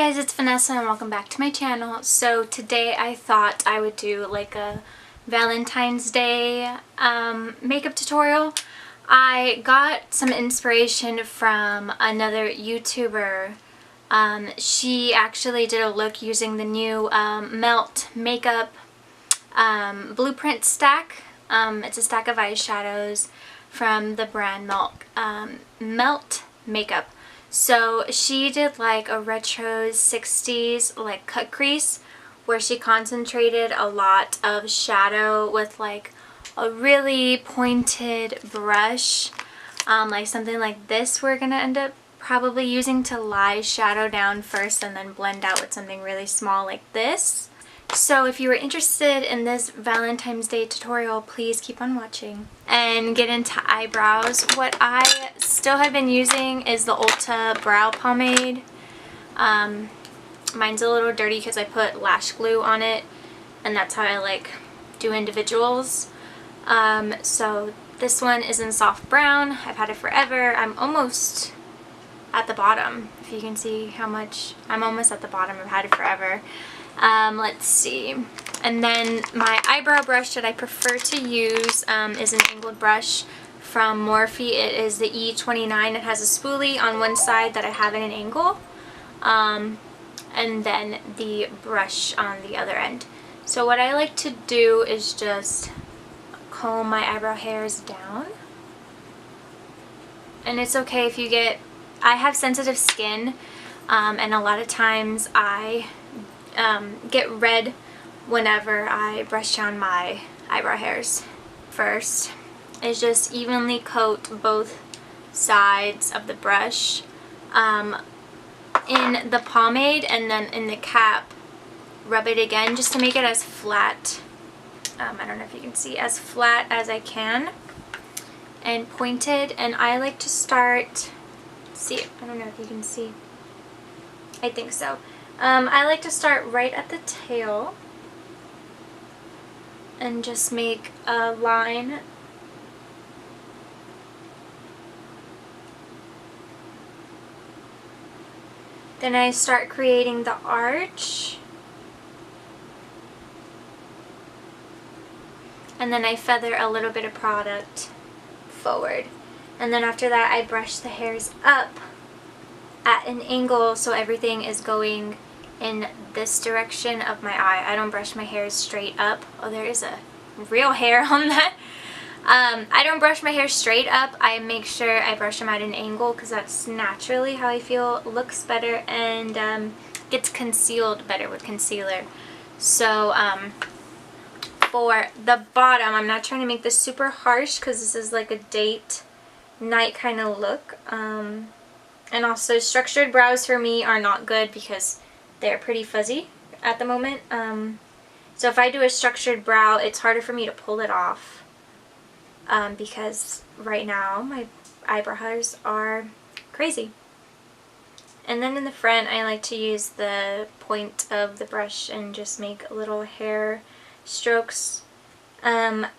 guys, it's Vanessa and welcome back to my channel. So today I thought I would do like a Valentine's Day makeup tutorial. I got some inspiration from another YouTuber. She actually did a look using the new Melt makeup blueprint stack. It's a stack of eyeshadows from the brand Melt makeup. So she did like a retro 60s like cut crease where she concentrated a lot of shadow with like a really pointed brush, like something like this we're gonna end up probably using to lie shadow down first and then blend out with something really small like this. So if you were interested in this Valentine's Day tutorial, please keep on watching and get into eyebrows. What I still have been using is the Ulta brow pomade. Mine's a little dirty because I put lash glue on it, and that's how I like do individuals. So this one is in soft brown. I've had it forever. I'm almost at the bottom. If you can see how much, I'm almost at the bottom. I've had it forever. Let's see. And then my eyebrow brush that I prefer to use is an angled brush from Morphe. It is the E29. It has a spoolie on one side that I have in an angle, and then the brush on the other end. So what I like to do is just comb my eyebrow hairs down. And it's okay if you get, I have sensitive skin, and a lot of times I get red whenever I brush down my eyebrow hairs. First is just evenly coat both sides of the brush in the pomade, and then in the cap rub it again just to make it as flat, I don't know if you can see, as flat as I can and pointed. And I like to start, see, I don't know if you can see, I think so. I like to start right at the tail and just make a line. Then I start creating the arch. And then I feather a little bit of product forward. And then after that I brush the hairs up at an angle so everything is going in this direction of my eye. I don't brush my hairs straight up. Oh, there is a real hair on that. I don't brush my hair straight up. I make sure I brush them at an angle because that's naturally how I feel looks better and gets concealed better with concealer. So for the bottom, I'm not trying to make this super harsh because this is like a date night kind of look. And also structured brows for me are not good because they're pretty fuzzy at the moment. So if I do a structured brow, it's harder for me to pull it off because right now my eyebrow hairs are crazy. And then in the front, I like to use the point of the brush and just make little hair strokes. My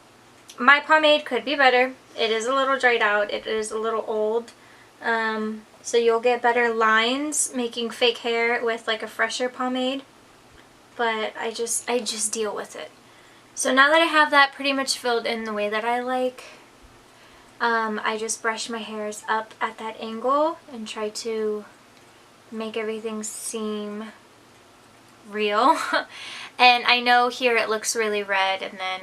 pomade could be better. It is a little dried out. It is a little old. So you'll get better lines making fake hair with like a fresher pomade, but I just deal with it. So now that I have that pretty much filled in the way that I like, I just brush my hairs up at that angle and try to make everything seem real. And I know here it looks really red and then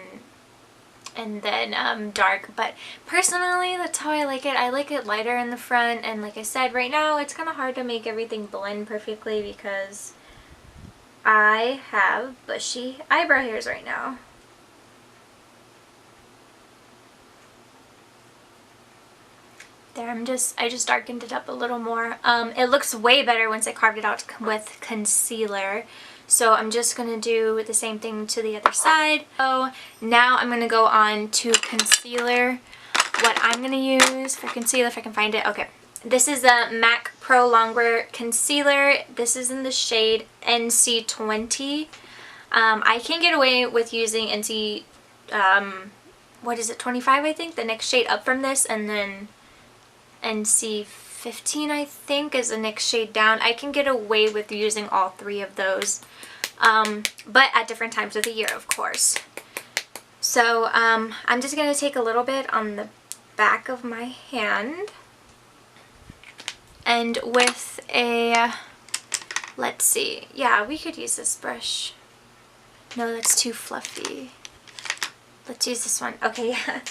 dark, but personally that's how I like it. I like it lighter in the front, and like I said, right now it's kind of hard to make everything blend perfectly because I have bushy eyebrow hairs right now. There, I just darkened it up a little more. It looks way better once I carved it out with concealer. So I'm just going to do the same thing to the other side. So now I'm going to go on to concealer. What I'm going to use for concealer, if I can find it. Okay. This is a MAC Pro Longwear Concealer. This is in the shade NC20. I can get away with using NC, what is it, 25 I think? The next shade up from this, and then NC 15, I think, is the next shade down. I can get away with using all 3 of those, but at different times of the year, of course. So I'm just going to take a little bit on the back of my hand, and with a, let's see, yeah, we could use this brush. No, that's too fluffy. Let's use this one. Okay, yeah.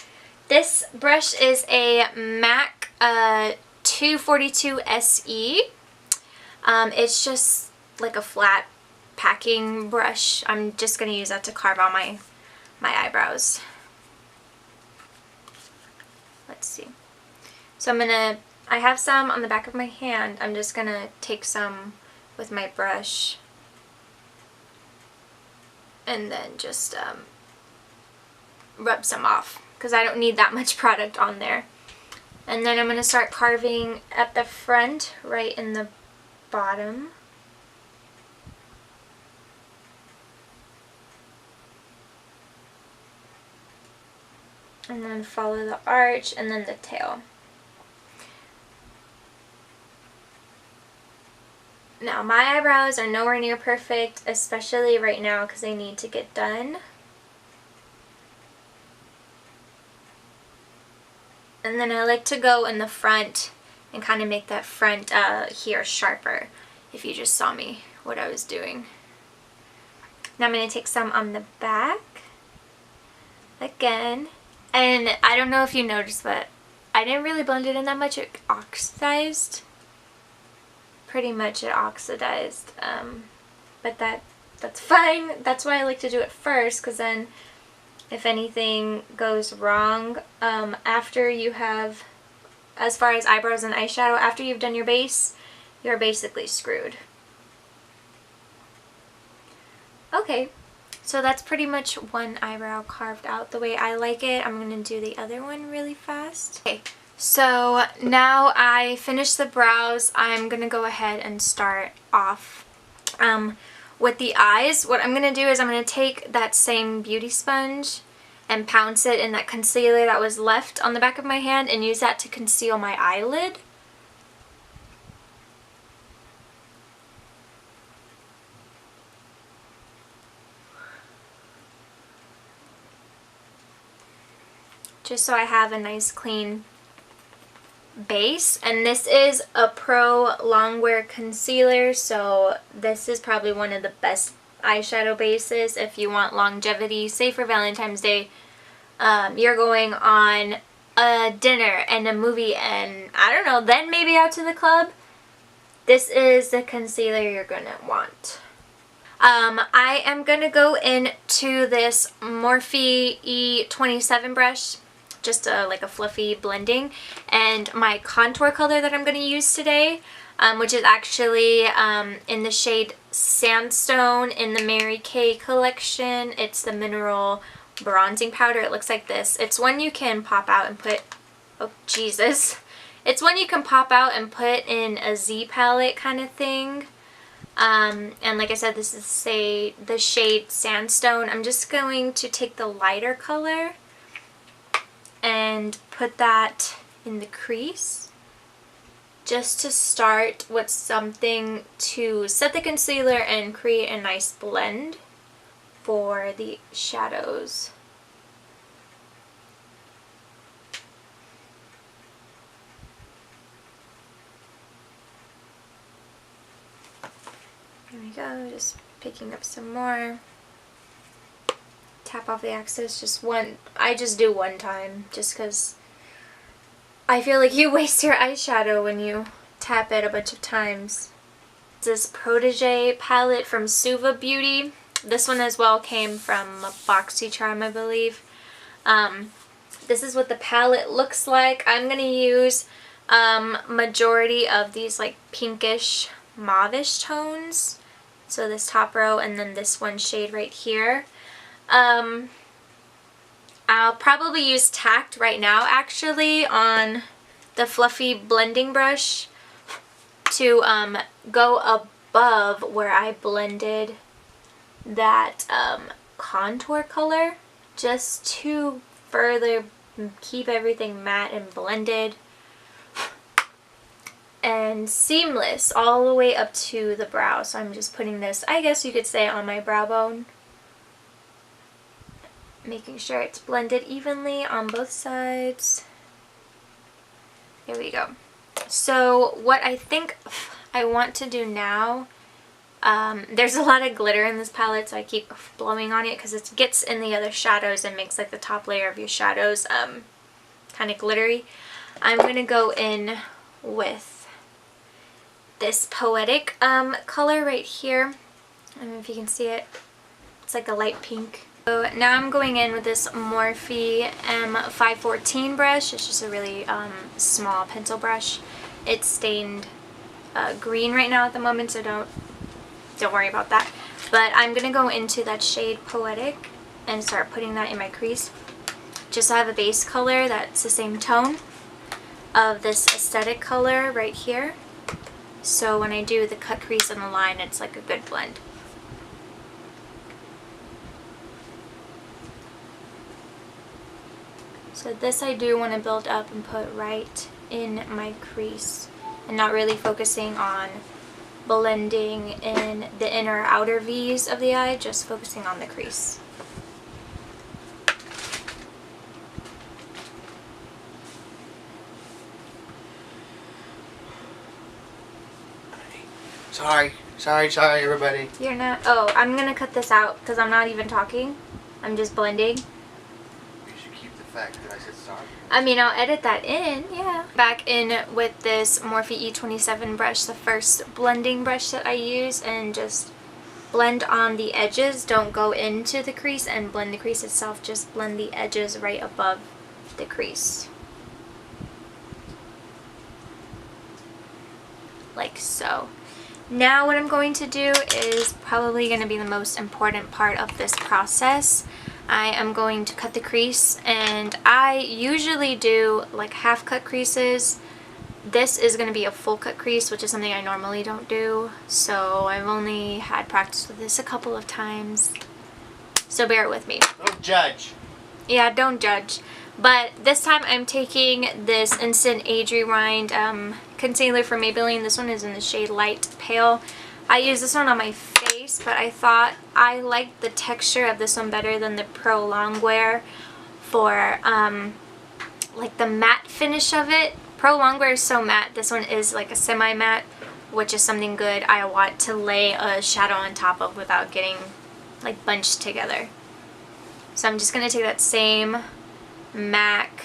This brush is a MAC 242 SE. It's just like a flat packing brush. I'm just going to use that to carve out my eyebrows. Let's see. So I have some on the back of my hand. I'm just going to take some with my brush and then just rub some off, because I don't need that much product on there. And then I'm going to start carving at the front, right in the bottom. And then follow the arch and then the tail. Now my eyebrows are nowhere near perfect, especially right now because they need to get done. And then I like to go in the front and kind of make that front here sharper, if you just saw me, what I was doing. Now I'm going to take some on the back, again. And I don't know if you noticed, but I didn't really blend it in that much. It oxidized. Pretty much it oxidized. But that's fine. That's why I like to do it first, because then if anything goes wrong after you have, as far as eyebrows and eyeshadow, after you've done your base, you're basically screwed. Okay, so that's pretty much one eyebrow carved out the way I like it. I'm going to do the other one really fast. Okay, so now I finished the brows. I'm going to go ahead and start off with the eyes. What I'm going to do is I'm going to take that same beauty sponge and pounce it in that concealer that was left on the back of my hand and use that to conceal my eyelid. Just so I have a nice clean base. And this is a Pro Longwear concealer, so this is probably one of the best eyeshadow bases if you want longevity. Say for Valentine's Day, you're going on a dinner and a movie and I don't know, then maybe out to the club. This is the concealer you're gonna want. I am gonna go into this Morphe E27 brush, just like a fluffy blending, and my contour color that I'm going to use today, which is actually in the shade Sandstone in the Mary Kay collection. It's the mineral bronzing powder. It looks like this. It's one you can pop out and put, oh Jesus, it's one you can pop out and put in a Z palette kind of thing. And like I said, this is the shade Sandstone. I'm just going to take the lighter color and put that in the crease just to start with something to set the concealer and create a nice blend for the shadows. There we go, just picking up some more. Tap off the excess, just one. I just do one time just because I feel like you waste your eyeshadow when you tap it a bunch of times. This Protege palette from Suva Beauty. This one as well came from BoxyCharm, I believe. This is what the palette looks like. I'm going to use majority of these like pinkish mauvish tones. So this top row and then this one shade right here. I'll probably use Tact right now actually on the fluffy blending brush to go above where I blended that contour color, just to further keep everything matte and blended. and seamless all the way up to the brow. So I'm just putting this, I guess you could say, on my brow bone. Making sure it's blended evenly on both sides. There we go. So what I think I want to do now, there's a lot of glitter in this palette, so I keep blowing on it because it gets in the other shadows and makes like the top layer of your shadows kind of glittery. I'm going to go in with this Poetic color right here. I don't know if you can see it. It's like a light pink. So now I'm going in with this Morphe M514 brush. It's just a really small pencil brush. It's stained green right now at the moment, so don't worry about that. But I'm going to go into that shade Poetic and start putting that in my crease. Just so I have a base color that's the same tone of this aesthetic color right here. So when I do the cut crease and the line, it's like a good blend. So this I do want to build up and put right in my crease and not really focusing on blending in the inner outer V's of the eye, just focusing on the crease. Sorry everybody. You're not, oh, I'm gonna cut this out because I'm not even talking. I'm just blending. You should keep the fact that I said sorry. I mean, I'll edit that in, yeah. Back in with this Morphe E27 brush, the first blending brush that I use, and just blend on the edges. Don't go into the crease and blend the crease itself, just blend the edges right above the crease. Like so. Now what I'm going to do is probably going to be the most important part of this process. I am going to cut the crease, and I usually do like half cut creases. This is going to be a full cut crease, which is something I normally don't do. So I've only had practice with this a couple of times. So bear with me. Don't judge. Yeah, don't judge. But this time I'm taking this Instant Age Rewind concealer from Maybelline. This one is in the shade Light Pale. I use this one on my face, but I thought I liked the texture of this one better than the Pro Longwear for like the matte finish of it. Pro Longwear is so matte. This one is like a semi-matte, which is something good I want to lay a shadow on top of without getting like bunched together. So I'm just going to take that same MAC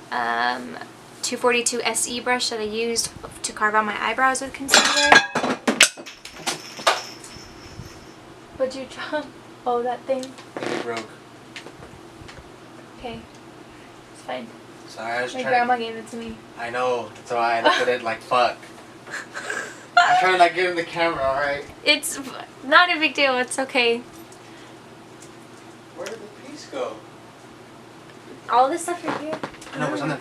242 SE brush that I used to carve out my eyebrows with concealer. What'd you drop? Oh, that thing? It broke. Okay. It's fine. Sorry, I was My trying. grandma gave it to me. I know. That's why I looked at it like fuck. I'm trying to like get in the camera, alright? It's not a big deal. It's okay. Where did the piece go? All this stuff right here. No, it's on the...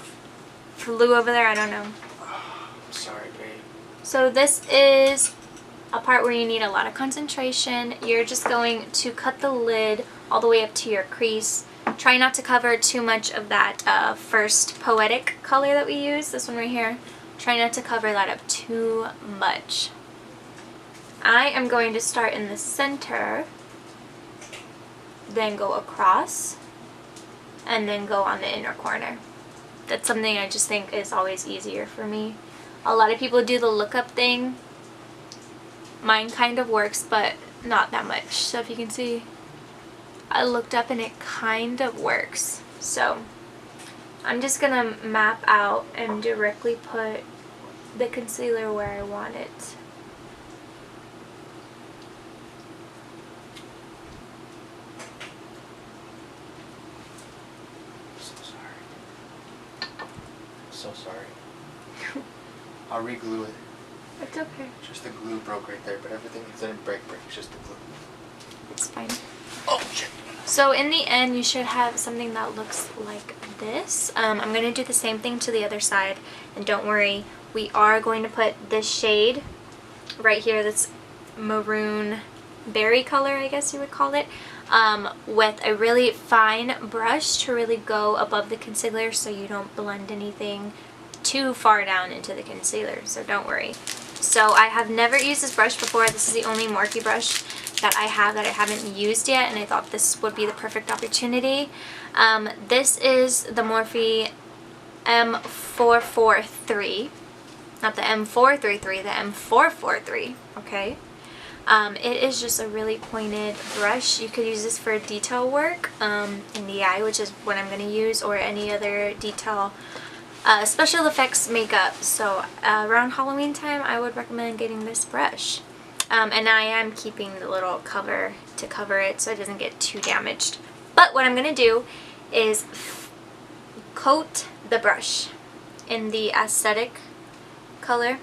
Flew over there. I don't know. I'm sorry, babe. So this is a part where you need a lot of concentration. You're just going to cut the lid all the way up to your crease. Try not to cover too much of that first Poetic color that we use, this one right here. Try not to cover that up too much. I am going to start in the center, then go across, and then go on the inner corner. That's something I just think is always easier for me. A lot of people do the lookup thing. Mine kind of works, but not that much. So if you can see, I looked up and it kind of works. So I'm just gonna map out and directly put the concealer where I want it. So sorry. I'll re-glue it. It's okay. Just the glue broke right there, but everything didn't break, it's just the glue. It's fine. Oh shit. So in the end, you should have something that looks like this. I'm going to do the same thing to the other side. And don't worry, we are going to put this shade right here, this maroon berry color, I guess you would call it, with a really fine brush to really go above the concealer so you don't blend anything too far down into the concealer, so don't worry. So I have never used this brush before. This is the only Morphe brush that I have that I haven't used yet, and I thought this would be the perfect opportunity. This is the Morphe M443, not the M433, the M443, okay? It is just a really pointed brush. You could use this for detail work in the eye, which is what I'm going to use, or any other detail special effects makeup. So around Halloween time, I would recommend getting this brush. And I am keeping the little cover to cover it so it doesn't get too damaged. But what I'm going to do is coat the brush in the aesthetic color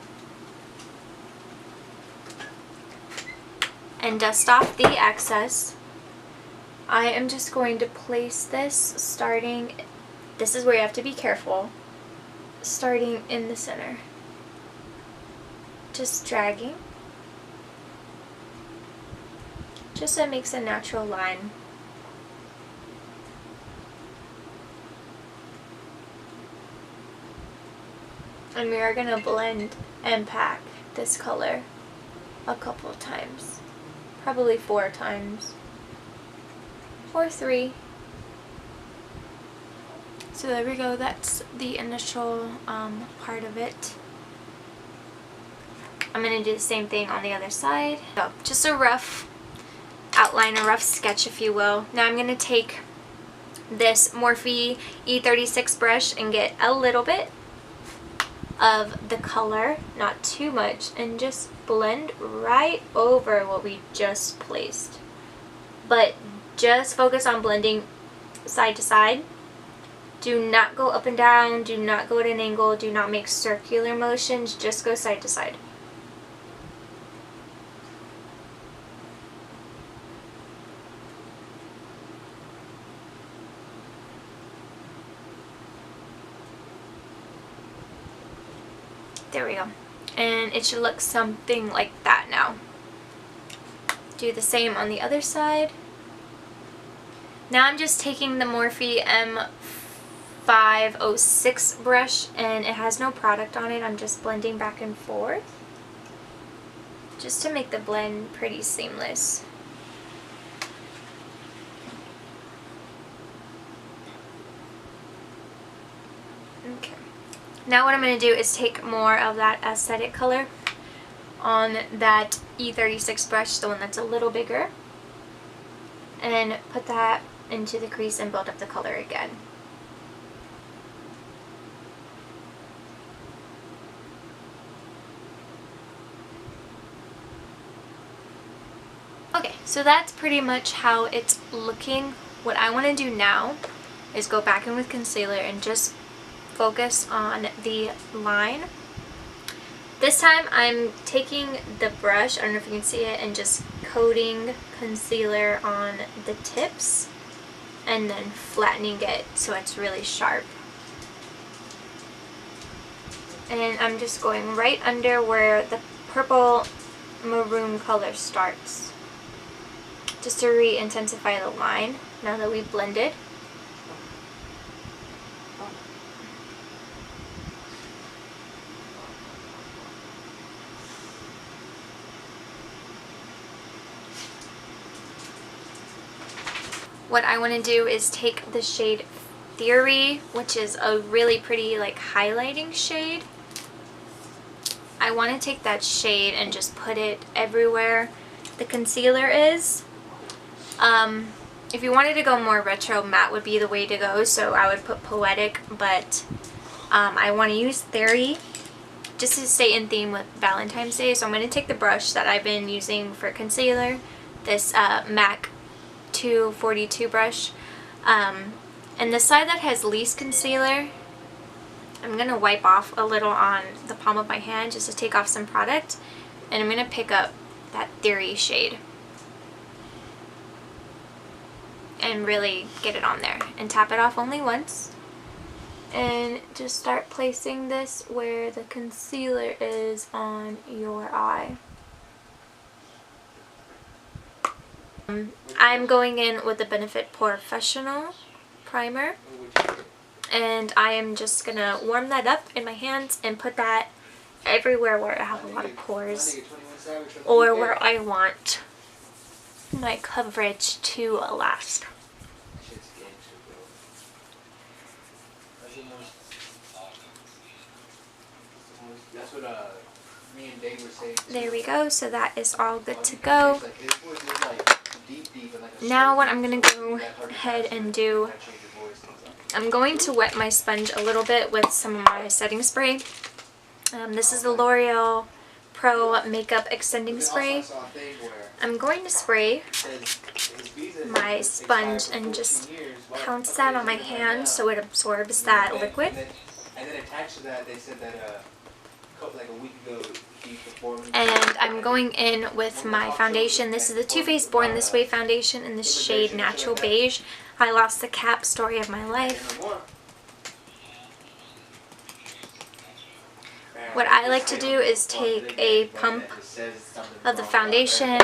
and dust off the excess. I am just going to place this starting, this is where you have to be careful, starting in the center. Just dragging. Just so it makes a natural line. And we are going to blend and pack this color a couple of times. Probably 4 times. Or 3. So there we go. That's the initial part of it. I'm going to do the same thing on the other side. So just a rough outline, a rough sketch if you will. Now I'm going to take this Morphe E36 brush and get a little bit of the color, not too much, and just blend right over what we just placed. But just focus on blending side to side. Do not go up and down, do not go at an angle, do not make circular motions, just go side to side. There we go. And it should look something like that now. Do the same on the other side. Now I'm just taking the Morphe M506 brush, and it has no product on it. I'm just blending back and forth just to make the blend pretty seamless. Okay. Now what I'm going to do is take more of that aesthetic color on that E36 brush, the one that's a little bigger, and put that into the crease and build up the color again. Okay, so that's pretty much how it's looking. What I want to do now is go back in with concealer and just focus on the line. This time I'm taking the brush, I don't know if you can see it, and just coating concealer on the tips and then flattening it so it's really sharp. And I'm just going right under where the purple maroon color starts, just to re-intensify the line now that we've blended. What I want to do is take the shade Theory, which is a really pretty like highlighting shade. I want to take that shade and just put it everywhere the concealer is. If you wanted to go more retro, matte would be the way to go, so I would put Poetic, but I want to use Theory just to stay in theme with Valentine's Day. So I'm going to take the brush that I've been using for concealer, this MAC 242 brush, and the side that has least concealer, I'm going to wipe off a little on the palm of my hand just to take off some product, and I'm going to pick up that Theory shade and really get it on there and tap it off only once, and just start placing this where the concealer is on your eye. I'm going in with the Benefit Professional primer, and I am just gonna warm that up in my hands and put that everywhere where I have a lot of pores or where I want my coverage to last. That's what me and Dave were saying. There we go, so that is all good to go. Now what I'm going to go ahead and do, I'm going to wet my sponge a little bit with some of my setting spray. This is the L'Oreal Pro Makeup Extending Spray. I'm going to spray my sponge and just pounce that on my hand so it absorbs that liquid. And then attached to that, they said that like a week ago, and I'm going in with my foundation. This is the Too Faced Born This Way foundation in the shade Natural Beige. I lost the cap, story of my life. What I like to do is take a pump of the foundation.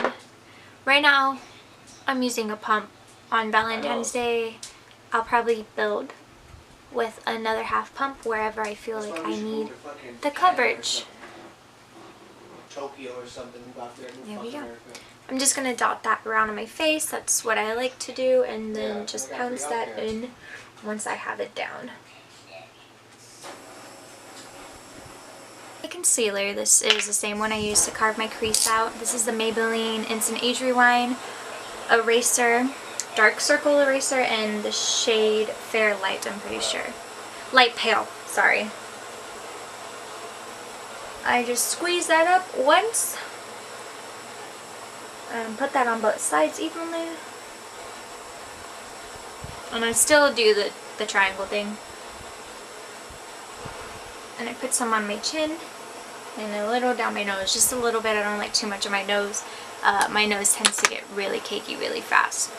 Right now, I'm using a pump. On Valentine's Day, I'll probably build with another half pump wherever I feel like I need the coverage. There we go. I'm just going to dot that around on my face. That's what I like to do, and then just pounce that in once I have it down. The concealer, this is the same one I used to carve my crease out. This is the Maybelline Instant Age Rewind Eraser, Dark Circle Eraser, and the shade Fair Light, I'm pretty sure. Light Pale, sorry. I just squeeze that up once and put that on both sides evenly. And I still do the triangle thing. And I put some on my chin and a little down my nose, just a little bit. I don't like too much on my nose. My nose tends to get really cakey really fast.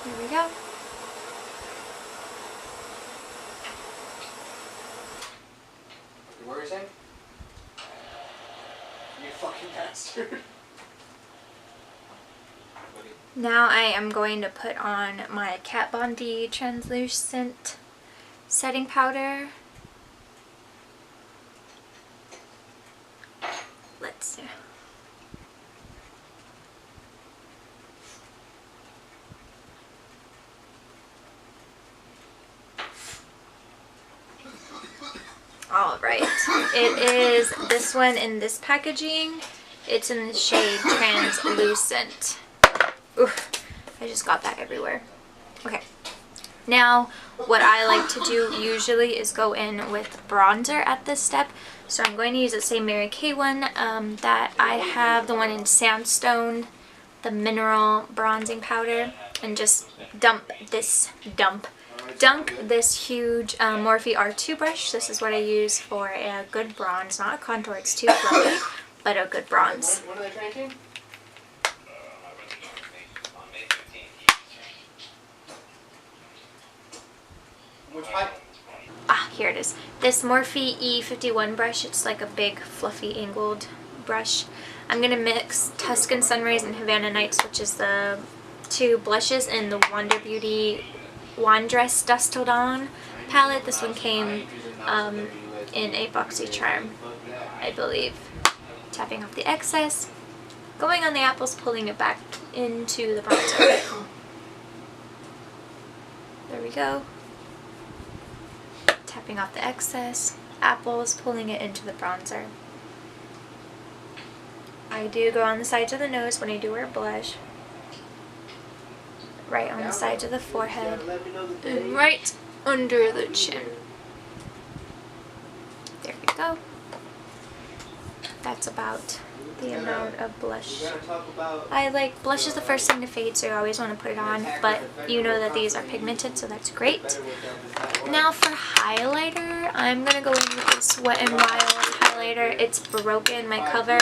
There we go. What were you saying? You fucking bastard. Now I am going to put on my Kat Von D translucent setting powder. Let's see. Alright, it is this one in this packaging. It's in the shade Translucent. Oof, I just got that everywhere. Okay, now what I like to do usually is go in with bronzer at this step. So I'm going to use the same Mary Kay one that I have, the one in Sandstone, the mineral bronzing powder, and just dunk this huge Morphe R2 brush. This is what I use for a good bronze, not a contour, it's too fluffy, but a good bronze. When are they training? Which pipe? Ah, here it is. This Morphe E51 brush, it's like a big fluffy angled brush. I'm going to mix Tuscan Sunrise and Havana Nights, which is the two blushes in the Wander Beauty Wandress Dust Till Dawn palette. This one came in a boxy charm, I believe. Tapping off the excess, going on the apples, pulling it back into the bronzer. There we go. Tapping off the excess, apples, pulling it into the bronzer. I do go on the sides of the nose when I do wear blush. Right on the sides of the forehead, and right under the chin. There we go. That's about the amount of blush. I like, blush is the first thing to fade, so you always want to put it on, but you know that these are pigmented, so that's great. Now for highlighter, I'm going to go in with this Wet n Wild highlighter. It's broken, my cover.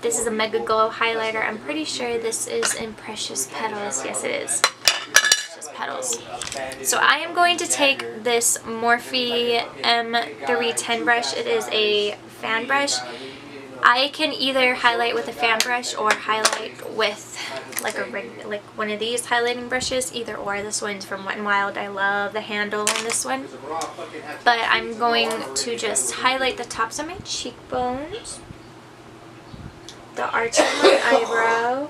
This is a Mega Glow highlighter. I'm pretty sure this is in Precious Petals. Yes, it is. Precious Petals. So I am going to take this Morphe M310 brush. It is a fan brush. I can either highlight with a fan brush or highlight with like one of these highlighting brushes, either or. This one's from Wet n Wild. I love the handle on this one. But I'm going to just highlight the tops of my cheekbones, the arch of my eyebrow,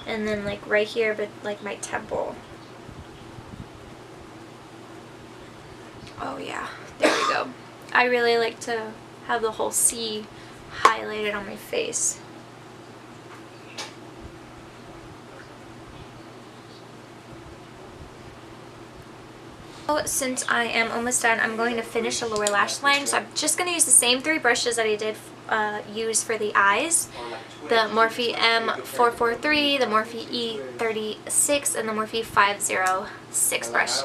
and then like right here, but like my temple. Oh yeah, there we go. I really like to have the whole C highlighted on my face. Since I am almost done, I'm going to finish the lower lash line. So I'm just going to use the same 3 brushes that I did use for the eyes. The Morphe M443, the Morphe E36, and the Morphe 506 brush.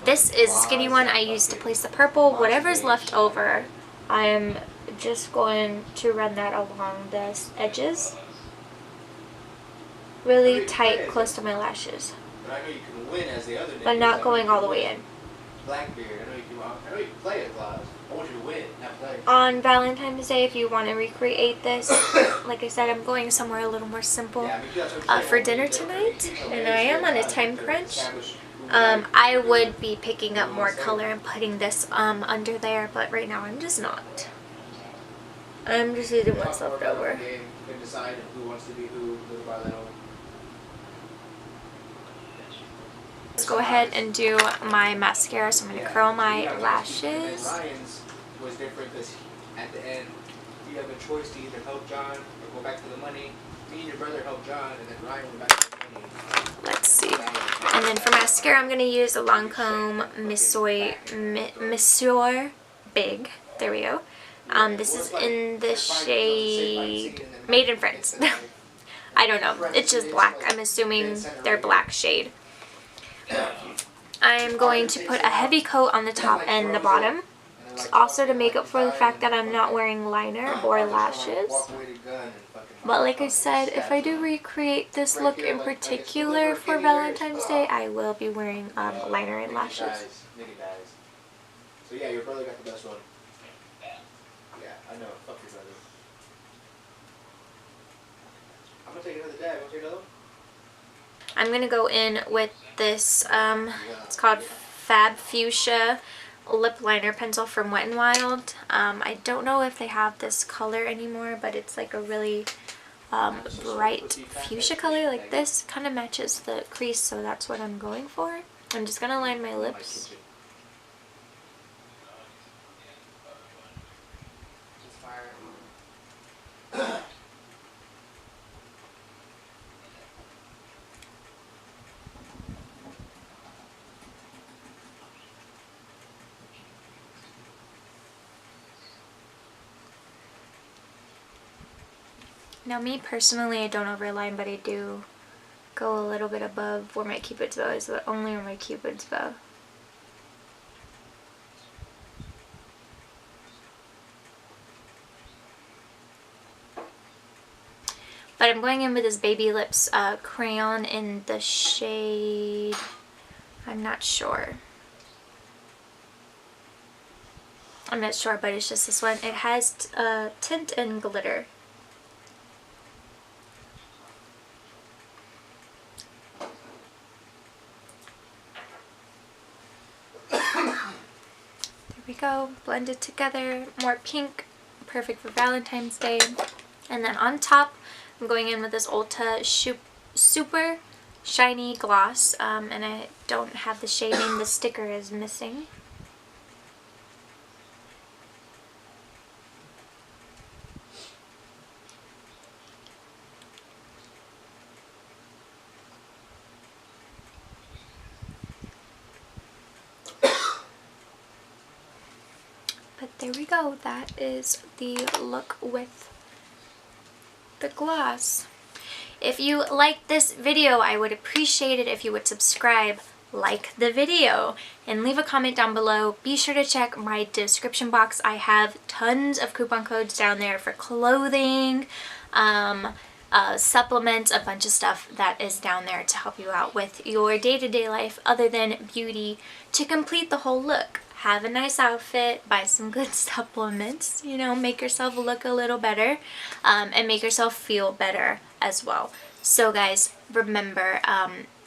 This is a skinny one I used to place the purple. Whatever's left over, I'm just going to run that along the edges. Really tight, close to my lashes. But I know you can win as the other niggas. But not going all the way in. Blackbeard, I know you can play it, Claus. I want you to win, not play. On Valentine's Day, if you want to recreate this, like I said, I'm going somewhere a little more simple for dinner tonight, and I am on a time crunch. I would be picking up more color and putting this under there, but right now I'm just not. I'm just using what's left over. Let's go ahead and do my mascara. So I'm going to curl my lashes. Ryan's was different because at the end you have a choice to either help John or go back to the money. Me and your brother helped John, and then Ryan went back to the money. Let's see. And then for mascara, I'm going to use a Lancome Monsieur Big. There we go. This is in the shade Made in France. I don't know. It's just black. I'm assuming they're black shade. I'm going to put a heavy coat on the top and the bottom, also to make up for the fact that I'm not wearing liner or lashes. But like I said, if I do recreate this look in particular for Valentine's Day, I will be wearing liner and lashes. So yeah, your brother got the best one. Yeah, I know. Fuck your brother. I'm gonna take another dab. Want to take another one? I'm going to go in with this, it's called Fab Fuchsia lip liner pencil from Wet n Wild. I don't know if they have this color anymore, but it's like a really bright fuchsia color like this. Kind of matches the crease, so that's what I'm going for. I'm just going to line my lips. Now me personally, I don't overline, but I do go a little bit above where my cupid's bow is, but only where my cupid's bow. But I'm going in with this Baby Lips crayon in the shade, I'm not sure. I'm not sure, but it's just this one. It has tint and glitter. There we go, blend it together, more pink, perfect for Valentine's Day. And then on top, I'm going in with this Ulta Super Shiny Gloss, and I don't have the shade name, the sticker is missing. But there we go, that is the look with the gloss. If you liked this video, I would appreciate it if you would subscribe, like the video, and leave a comment down below. Be sure to check my description box. I have tons of coupon codes down there for clothing, supplements, a bunch of stuff that is down there to help you out with your day-to-day life other than beauty, to complete the whole look. Have a nice outfit, buy some good supplements, you know, make yourself look a little better, and make yourself feel better as well. So guys, remember,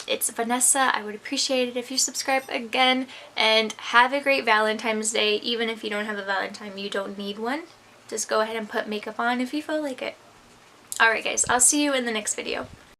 it's Vanessa. I would appreciate it if you subscribe again, and have a great Valentine's Day. Even if you don't have a Valentine, you don't need one. Just go ahead and put makeup on if you feel like it. Alright guys, I'll see you in the next video.